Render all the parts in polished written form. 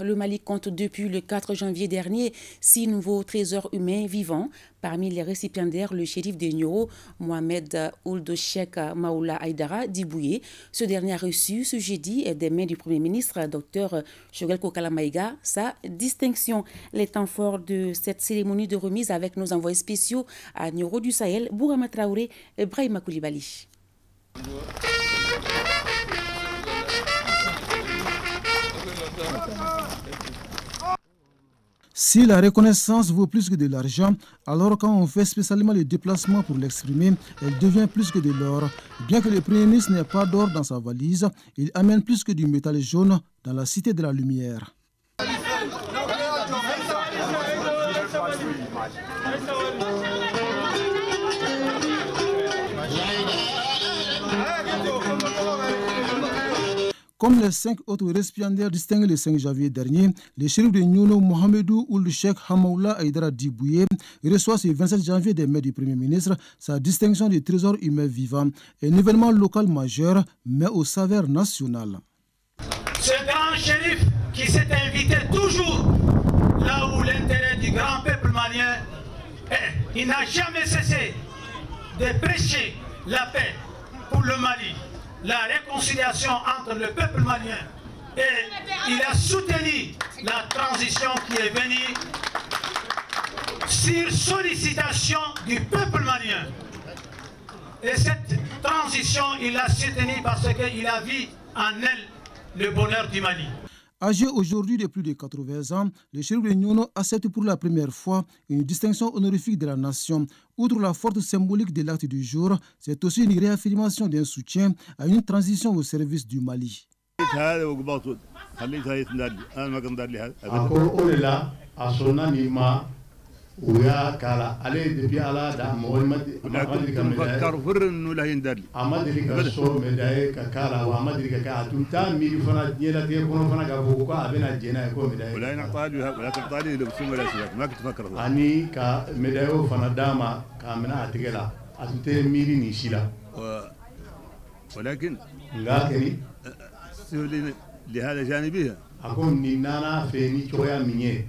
Le Mali compte depuis le 4 janvier dernier 6 nouveaux trésors humains vivants. Parmi les récipiendaires, le shérif de Nioro, Mohamed Ould Cheikh Maoula Aïdara Dibouye. Ce dernier a reçu ce jeudi des mains du Premier ministre, Dr Choguel Kokala Maïga, sa distinction. Les temps forts de cette cérémonie de remise avec nos envoyés spéciaux à Nioro du Sahel, Bourama Traoré et Brahima Koulibaly. Si la reconnaissance vaut plus que de l'argent, alors quand on fait spécialement les déplacements pour l'exprimer, elle devient plus que de l'or. Bien que le Premier ministre n'ait pas d'or dans sa valise, il amène plus que du métal jaune dans la cité de la lumière. Comme les 5 autres récipiendaires distingués le 5 janvier dernier, le shérif de Nioro, Mohamedou Ould Cheikh Maoula Aïdara Dibouye, reçoit ce 27 janvier des mains du Premier ministre sa distinction de trésor humain vivant, un événement local majeur, mais au saveur national. Ce grand shérif qui s'est invité toujours là où l'intérêt du grand peuple malien est, il n'a jamais cessé de prêcher la paix pour le Mali, la réconciliation entre le peuple malien, et il a soutenu la transition qui est venue sur sollicitation du peuple malien. Et cette transition, il l'a soutenue parce qu'il a vu en elle le bonheur du Mali. Âgé aujourd'hui de plus de 80 ans, le shérif de Nioro accepte pour la première fois une distinction honorifique de la nation. Outre la forte symbolique de l'acte du jour, c'est aussi une réaffirmation d'un soutien à une transition au service du Mali. ويا كلا عليه دبي على دا محمد فكر فر انه لا يندل اما دلك الصوم مداي كلا وما دلك كاتوتا مي فنا نيلا تي كون فنا غبوكو ابنا جينا يكون مداي ولا نقطالي ولا تقطالي لو بسم ولا شيء ما كنت فكر اني كا مدايو فنا داما كامنا اتغلا اتتي ميري نيشيلا ولكن لهذا جانبيه اكون نينانا فيني شويه مني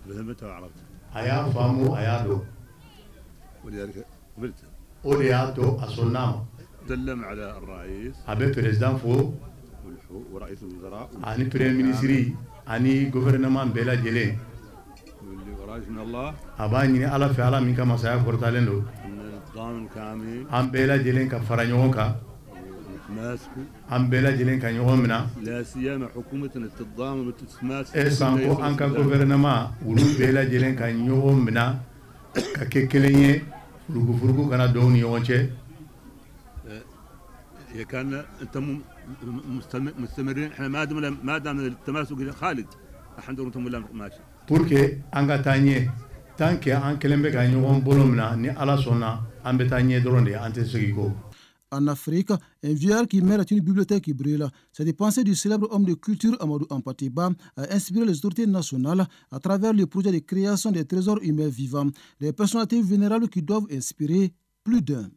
فهمت وعرفت aya famu aya do ولذلك قبلت اولياتو اصنام سلم على الرئيس ابي بريزيدان فو ورئيس الوزراء اني بريم مينيستري اني غوفرنمان بلا جيلين واللي وراج من الله اباني على فعلا من كما سايا فورتالندو النظام الكامل ام بلا جيلين كفرانيوكا ام بلا جيلين كان يومنا لا سيما حكومه التضامن والتسمات اسانكو انكا غوفرنمان ولو بلا جيلين كان يومنا كككلينيه فرغو كان دوني يونچه كان انتم مستمرين احنا ما دام التماسك خالد الحمد لله انتم ولا ماشي بوركي انغا تاني تانكي ان كلمبه كان يوم بولومنا ني على سونا ام بتاني دروندي انت سيكو. En Afrique, un vieillard qui meurt est une bibliothèque qui brûle. Cette pensée du célèbre homme de culture Amadou Hampâté-Bâ a inspiré les autorités nationales à travers le projet de création des trésors humains vivants, des personnalités vénérables qui doivent inspirer plus d'un.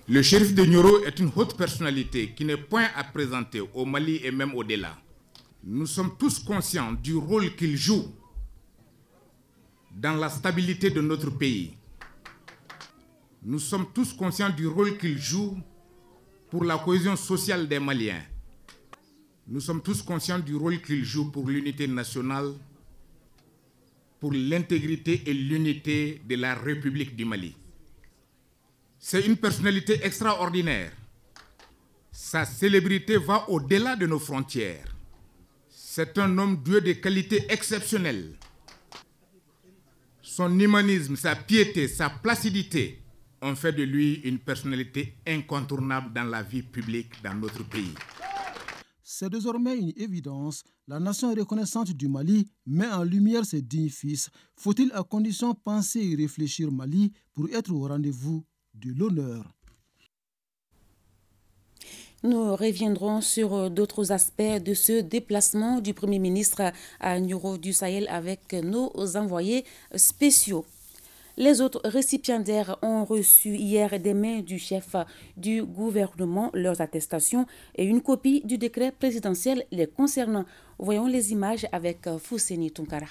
Le shérif de Nioro est une haute personnalité qui n'est point à présenter au Mali et même au-delà. Nous sommes tous conscients du rôle qu'il joue dans la stabilité de notre pays. Nous sommes tous conscients du rôle qu'il joue pour la cohésion sociale des Maliens. Nous sommes tous conscients du rôle qu'il joue pour l'unité nationale, pour l'intégrité et l'unité de la République du Mali. C'est une personnalité extraordinaire. Sa célébrité va au-delà de nos frontières. C'est un homme doué de qualités exceptionnelles. Son humanisme, sa piété, sa placidité ont fait de lui une personnalité incontournable dans la vie publique dans notre pays. C'est désormais une évidence. La nation reconnaissante du Mali met en lumière ses dignes fils. Faut-il à condition penser et réfléchir Mali pour être au rendez-vous de l'honneur? Nous reviendrons sur d'autres aspects de ce déplacement du Premier ministre à Nioro du Sahel avec nos envoyés spéciaux. Les autres récipiendaires ont reçu hier des mains du chef du gouvernement leurs attestations et une copie du décret présidentiel les concernant. Voyons les images avec Fousseni Tunkara.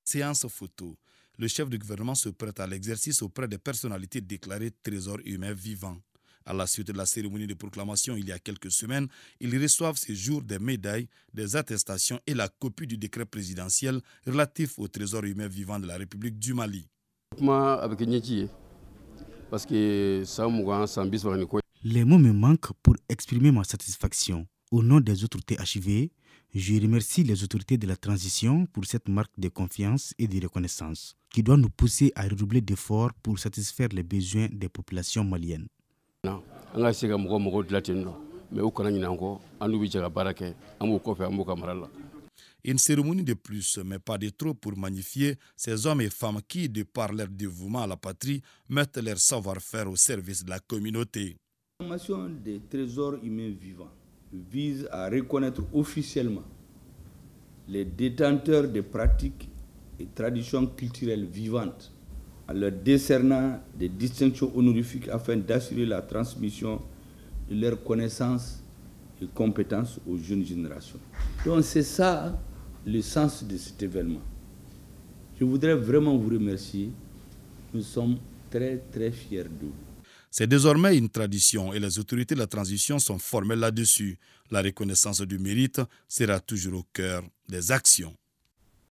Séance photo. Le chef du gouvernement se prête à l'exercice auprès des personnalités déclarées trésors humains vivants. À la suite de la cérémonie de proclamation il y a quelques semaines, ils reçoivent ces jours des médailles, des attestations et la copie du décret présidentiel relatif au trésor humain vivant de la République du Mali. Les mots me manquent pour exprimer ma satisfaction. Au nom des autorités archivées, je remercie les autorités de la transition pour cette marque de confiance et de reconnaissance qui doit nous pousser à redoubler d'efforts pour satisfaire les besoins des populations maliennes. Une cérémonie de plus, mais pas de trop pour magnifier ces hommes et femmes qui, de par leur dévouement à la patrie, mettent leur savoir-faire au service de la communauté. La formation des trésors humains vivants vise à reconnaître officiellement les détenteurs de pratiques et traditions culturelles vivantes en leur décernant des distinctions honorifiques afin d'assurer la transmission de leurs connaissances et compétences aux jeunes générations. Donc c'est ça le sens de cet événement. Je voudrais vraiment vous remercier. Nous sommes très très fiers de vous. C'est désormais une tradition et les autorités de la transition sont formelles là-dessus. La reconnaissance du mérite sera toujours au cœur des actions.